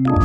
Here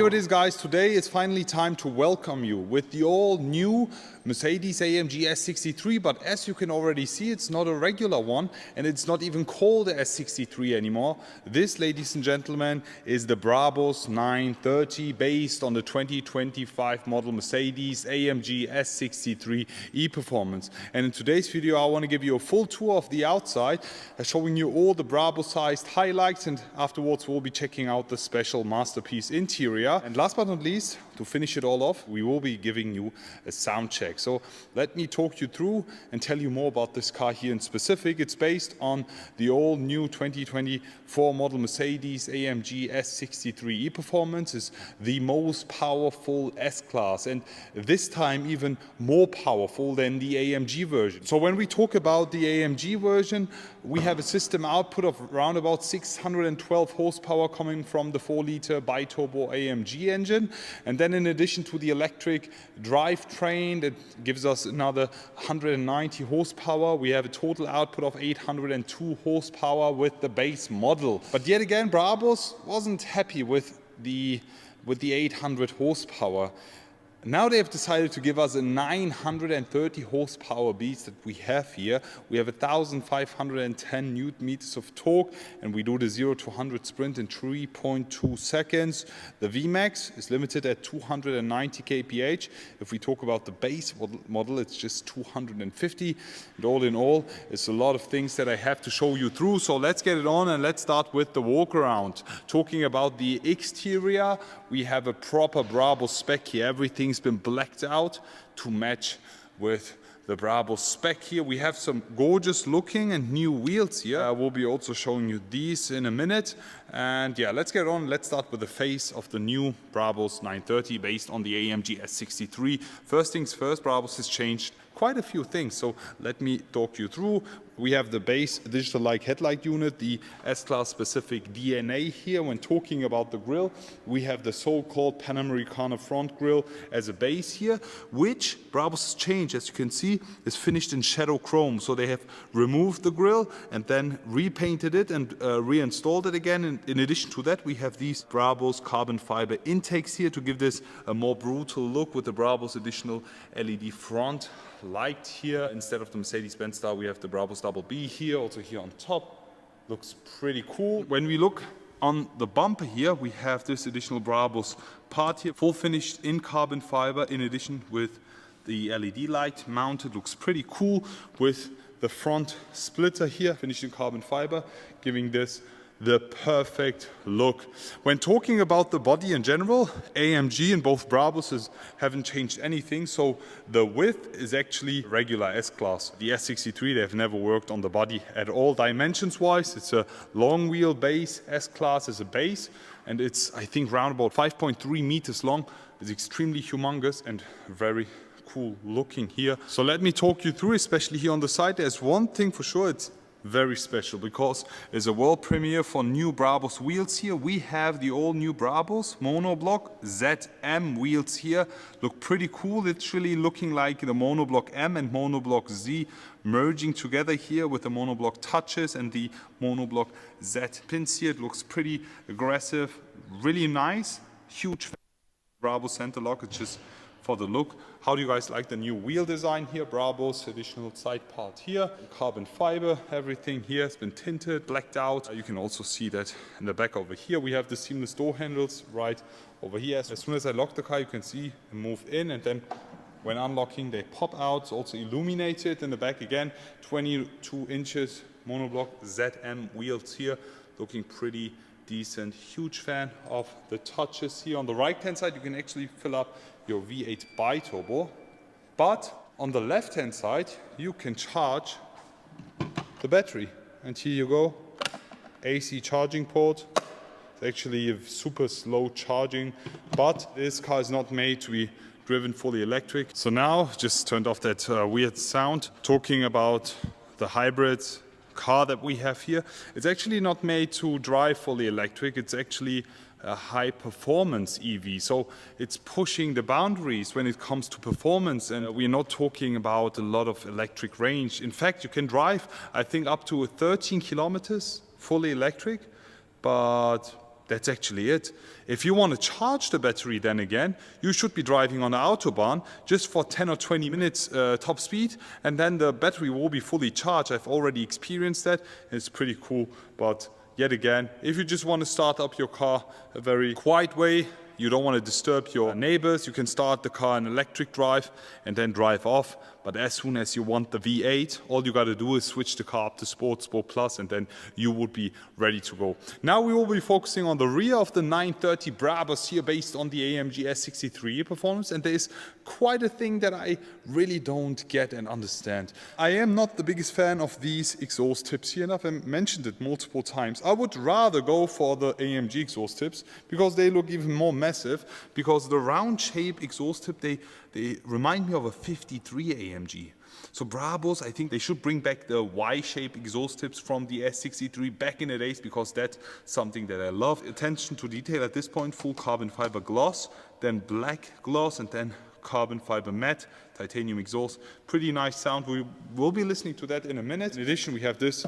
it is, guys. Today it's finally time to welcome you with the all new Mercedes-AMG S930, but as you can already see, it's not a regular one and it's not even called the S930 anymore. This, ladies and gentlemen, is the BRABUS 930 based on the 2025 model Mercedes-AMG S930 E-Performance. And in today's video I want to give you a full tour of the outside, showing you all the BRABUS-sized highlights, and afterwards we'll be checking out the special masterpiece interior. And last but not least, to finish it all off, we will be giving you a sound check. So let me talk you through and tell you more about this car here in specific. It's based on the all new 2024 model Mercedes-AMG S930 E-Performance. Is the most powerful S-Class, and this time even more powerful than the AMG version. So when we talk about the AMG version, we have a system output of around about 612 horsepower coming from the 4-liter bi-turbo AMG engine, and then in addition to the electric drivetrain that gives us another 190 horsepower, we have a total output of 802 horsepower with the base model. But yet again, Brabus wasn't happy with the 800 horsepower. Now they have decided to give us a 930 horsepower beast that we have here. We have 1,510 newton meters of torque, and we do the 0 to 100 sprint in 3.2 seconds. The VMAX is limited at 290 kph. If we talk about the base model, it's just 250. And all in all, it's a lot of things that I have to show you through. So let's get it on and let's start with the walk around. Talking about the exterior, we have a proper Brabus spec here. Everything's been blacked out to match with the Brabus spec here. We have some gorgeous looking and new wheels here. We'll be also showing you these in a minute. And yeah, let's get on. Let's start with the face of the new Brabus 930 based on the AMG S930. First things first, Brabus has changed quite a few things, so let me talk you through. We have the base digital-like headlight unit, the S-Class specific DNA here. When talking about the grille, we have the so-called Panamericana front grille as a base here, which Brabus has changed, as you can see, is finished in shadow chrome. So they have removed the grille and then repainted it and reinstalled it again. And in addition to that, we have these Brabus carbon fiber intakes here to give this a more brutal look with the Brabus additional LED front light here. Instead of the Mercedes-Benz style, we have the Brabus Double B here, also here on top. Looks pretty cool. When we look on the bumper here, we have this additional Brabus part here, full finished in carbon fiber, in addition with the LED light mounted. Looks pretty cool with the front splitter here, finished in carbon fiber, giving this the perfect look. When talking about the body in general, AMG and both Brabuses haven't changed anything, so the width is actually regular S-Class. The S930, they have never worked on the body at all dimensions wise. It's a long wheel base, S-Class as a base, and it's, I think, around about 5.3 meters long. It's extremely humongous and very cool looking here. So let me talk you through, especially here on the side. There's one thing for sure, it's very special because it's a world premiere for new Brabus wheels here. We have the all new Brabus monoblock ZM wheels here. Look pretty cool, literally looking like the monoblock M and monoblock Z merging together here with the monoblock touches and the monoblock Z pins here. It looks pretty aggressive, really nice, huge Brabus center lock. It's just for the look. How do you guys like the new wheel design here? Brabus, additional side part here, carbon fiber, everything here has been tinted, blacked out. You can also see that in the back over here. We have the seamless door handles right over here. As soon as I lock the car, you can see and move in, and then when unlocking, they pop out. It's also illuminated in the back again. 22 inches monoblock ZM wheels here, looking pretty decent. Huge fan of the touches here. On the right hand side, you can actually fill up your V8 bi-turbo, but on the left hand side you can charge the battery, and here you go, AC charging port. It's actually a super slow charging, but this car is not made to be driven fully electric. So now, just turned off that weird sound, talking about the hybrid car that we have here. It's actually not made to drive fully electric, it's actually a high performance EV. So it's pushing the boundaries when it comes to performance, and we're not talking about a lot of electric range. In fact, you can drive, I think, up to 13 kilometers fully electric, but that's actually it. If you want to charge the battery, then again, you should be driving on the Autobahn just for 10 or 20 minutes top speed, and then the battery will be fully charged. I've already experienced that. It's pretty cool, but yet again, if you just want to start up your car a very quiet way, you don't want to disturb your neighbors, you can start the car in electric drive and then drive off. But as soon as you want the V8, all you got to do is switch the car up to Sport, Sport Plus, and then you would be ready to go. Now we will be focusing on the rear of the 930 Brabus here, based on the AMG S930 performance, and there is quite a thing that I really don't get and understand. I am not the biggest fan of these exhaust tips here, and I've mentioned it multiple times. I would rather go for the AMG exhaust tips because they look even more massive, because the round shape exhaust tip, they remind me of a 53 AMG. So Brabus, I think they should bring back the Y-shape exhaust tips from the S930 back in the days, because that's something that I love. Attention to detail at this point, full carbon fiber gloss, then black gloss, and then carbon fiber matte, titanium exhaust. Pretty nice sound. We will be listening to that in a minute. In addition, we have this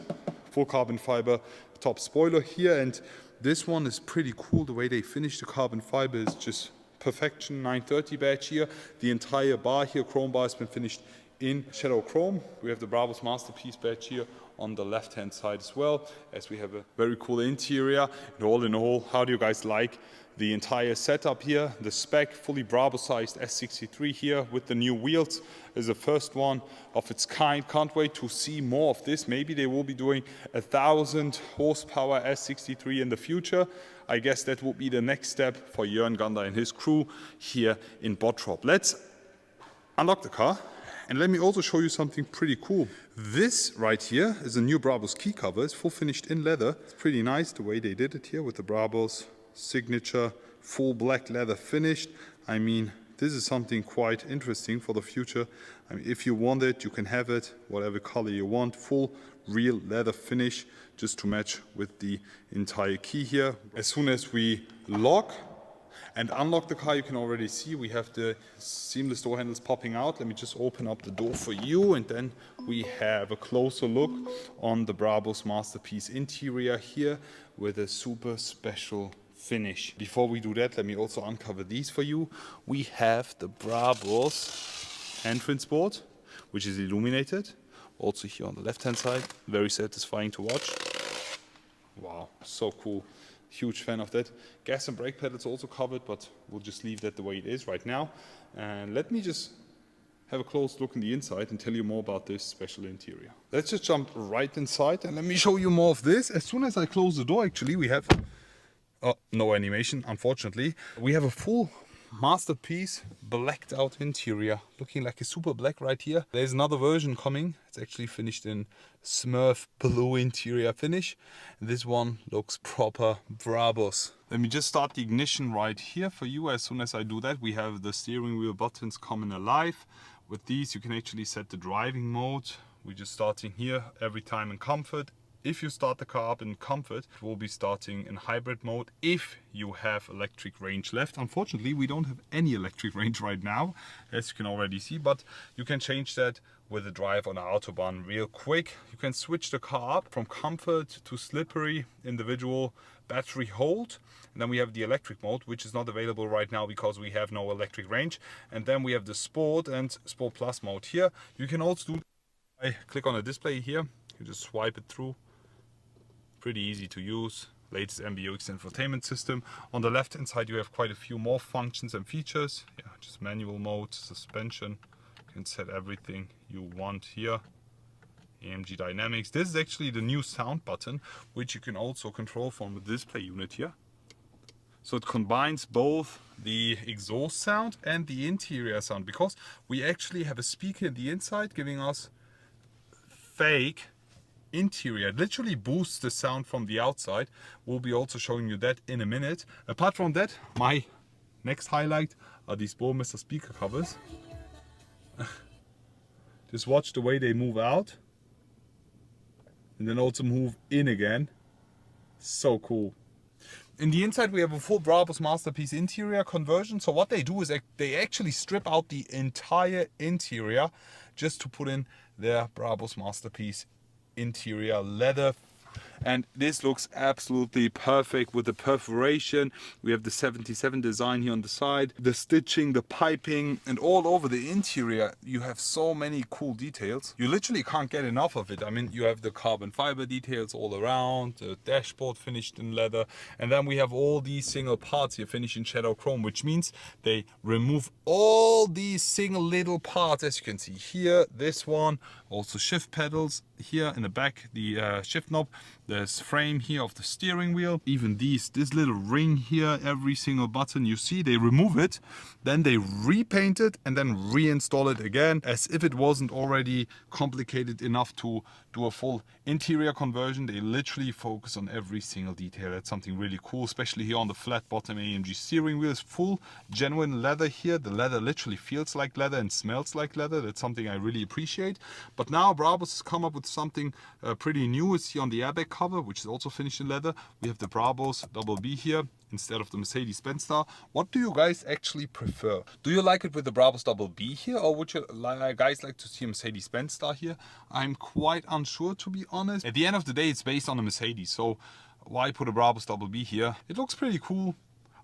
full carbon fiber top spoiler here, and this one is pretty cool. The way they finish the carbon fiber is just perfection. 930 badge here. The entire bar here, chrome bar, has been finished in shadow chrome. We have the Brabus masterpiece badge here on the left hand side as well, as we have a very cool interior. And all in all, how do you guys like the entire setup here? The spec, fully Brabus sized S930 here with the new wheels is the first one of its kind. Can't wait to see more of this. Maybe they will be doing 1,000 horsepower S930 in the future. I guess that will be the next step for Jörn Gander and his crew here in Bottrop. Let's unlock the car, and let me also show you something pretty cool. This right here is a new Brabus key cover. It's full finished in leather. It's pretty nice the way they did it here with the Brabus signature full black leather finished. I mean, this is something quite interesting for the future. I mean, if you want it, you can have it whatever color you want. Full real leather finish, just to match with the entire key here. As soon as we lock and unlock the car, you can already see we have the seamless door handles popping out. Let me just open up the door for you, and then we have a closer look on the Brabus masterpiece interior here with a super special finish. Before we do that, let me also uncover these for you. We have the Brabus entrance board, which is illuminated. Also here on the left hand side, very satisfying to watch. Wow, so cool. Huge fan of that. Gas and brake pedals also covered, but we'll just leave that the way it is right now. And let me just have a close look in the inside and tell you more about this special interior. Let's just jump right inside and let me show you more of this. As soon as I close the door, actually, we have no animation, unfortunately. We have a full masterpiece blacked out interior, looking like a super black right here. There's another version coming. It's actually finished in Smurf blue interior finish. And this one looks proper Brabus. Let me just start the ignition right here for you. As soon as I do that, we have the steering wheel buttons coming alive. With these, you can actually set the driving mode. We're just starting here every time in comfort. If you start the car up in comfort, it will be starting in hybrid mode if you have electric range left. Unfortunately, we don't have any electric range right now, as you can already see, but you can change that with a drive on the Autobahn real quick. You can switch the car up from comfort to slippery, individual battery hold. And then we have the electric mode, which is not available right now because we have no electric range. And then we have the Sport and Sport Plus mode here. You can also do, I click on the display here, you just swipe it through. Pretty easy to use. Latest MBUX infotainment system. On the left hand side you have quite a few more functions and features. Yeah, just manual mode, suspension. You can set everything you want here. AMG Dynamics. This is actually the new sound button, which you can also control from the display unit here. So it combines both the exhaust sound and the interior sound, because we actually have a speaker in the inside giving us fake interior. It literally boosts the sound from the outside. We'll be also showing you that in a minute. Apart from that, my next highlight are these Burmester speaker covers. Just watch the way they move out and then also move in again. So cool. In the inside we have a full Brabus Masterpiece interior conversion. So what they do is they actually strip out the entire interior just to put in their Brabus Masterpiece interior leather. And this looks absolutely perfect with the perforation. We have the 77 design here on the side, the stitching, the piping, and all over the interior you have so many cool details. You literally can't get enough of it. I mean, you have the carbon fiber details all around, the dashboard finished in leather, and then we have all these single parts here finished in shadow chrome, which means they remove all these single little parts, as you can see here. This one, also shift pedals here in the back, the shift knob. There's frame here of the steering wheel. Even this little ring here, every single button you see, they remove it, then they repaint it and then reinstall it again, as if it wasn't already complicated enough to do a full interior conversion. They literally focus on every single detail. That's something really cool, especially here on the flat bottom AMG steering wheel. Is full genuine leather here. The leather literally feels like leather and smells like leather. That's something I really appreciate. But now Brabus has come up with something pretty new. It's here on the airbag cover, which is also finished in leather. We have the Brabus BB here instead of the Mercedes-Benz star. What do you guys actually prefer? Do you like it with the Brabus BB here, or would you guys like to see a Mercedes-Benz star here? I'm quite unsure, to be honest. At the end of the day, it's based on a Mercedes, so why put a Brabus BB here? It looks pretty cool.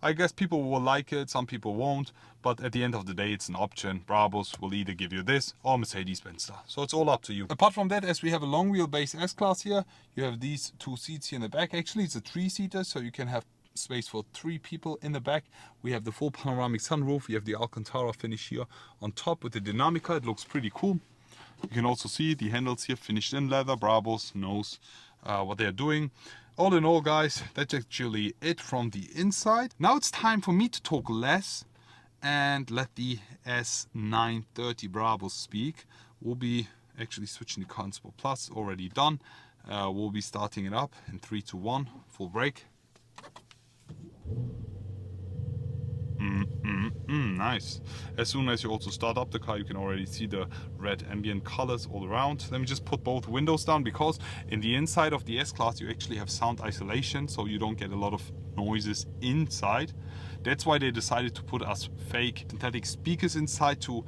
I guess people will like it, some people won't, but at the end of the day, it's an option. Brabus will either give you this or Mercedes-Benz star, so it's all up to you. Apart from that, as we have a long wheelbase S-Class here, you have these two seats here in the back. Actually, it's a three-seater, so you can have space for 3 people in the back. We have the full panoramic sunroof. You have the Alcantara finish here on top with the Dinamica. It looks pretty cool. You can also see the handles here finished in leather. Brabus knows what they're doing. All in all, guys, that's actually it from the inside. Now it's time for me to talk less and let the S930 Brabus speak. We'll be actually switching the Car Sport Plus, already done. We'll be starting it up in 3, 2, 1, full brake. Nice. As soon as you also start up the car, you can already see the red ambient colors all around. Let me just put both windows down, because in the inside of the S-Class you actually have sound isolation, so you don't get a lot of noises inside. That's why they decided to put us fake synthetic speakers inside to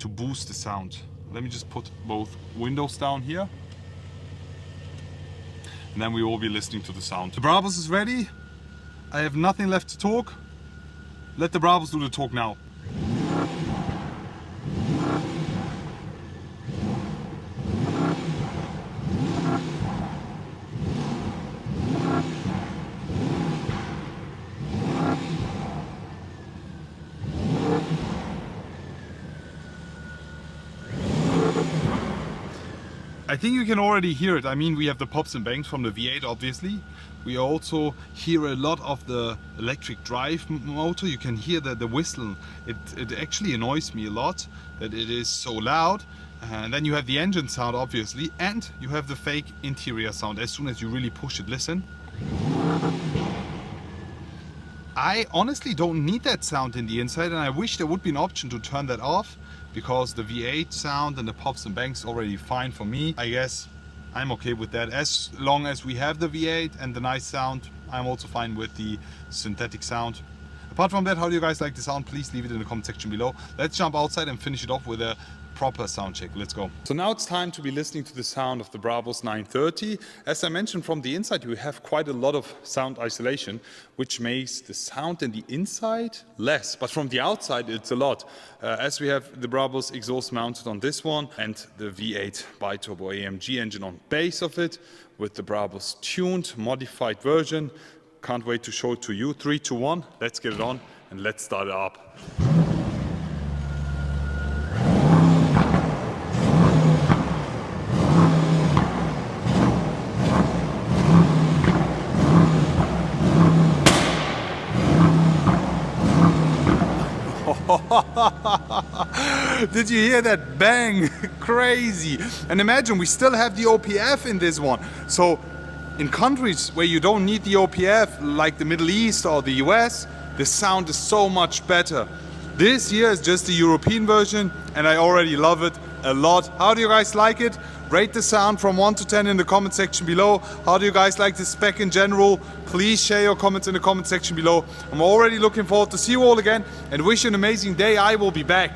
boost the sound. Let me just put both windows down here, and then we will be listening to the sound. The Brabus is ready. I have nothing left to talk. Let the Brabus do the talk now. I think you can already hear it. I mean, we have the pops and bangs from the V8, obviously. We also hear a lot of the electric drive motor. You can hear the whistle. It actually annoys me a lot that it is so loud. And then you have the engine sound, obviously, and you have the fake interior sound as soon as you really push it. Listen. I honestly don't need that sound in the inside, and I wish there would be an option to turn that off, because the V8 sound and the pops and bangs is already fine for me. I guess I'm okay with that. As long as we have the V8 and the nice sound, I'm also fine with the synthetic sound. Apart from that, how do you guys like the sound? Please leave it in the comment section below. Let's jump outside and finish it off with a proper sound check. Let's go. So now it's time to be listening to the sound of the Brabus 930. As I mentioned, from the inside we have quite a lot of sound isolation, which makes the sound in the inside less, but from the outside it's a lot. As we have the Brabus exhaust mounted on this one and the V8 bi-turbo AMG engine on base of it, with the Brabus tuned, modified version. Can't wait to show it to you. 3, 2, 1, let's get it on and let's start it up. Did you hear that bang? Crazy. And imagine, we still have the OPF in this one. So in countries where you don't need the OPF, like the Middle East or the US, the sound is so much better. This here is just the European version and I already love it a lot. How do you guys like it? Rate the sound from 1 to 10 in the comment section below. How do you guys like this spec in general? Please share your comments in the comment section below. I'm already looking forward to see you all again and wish you an amazing day. I will be back.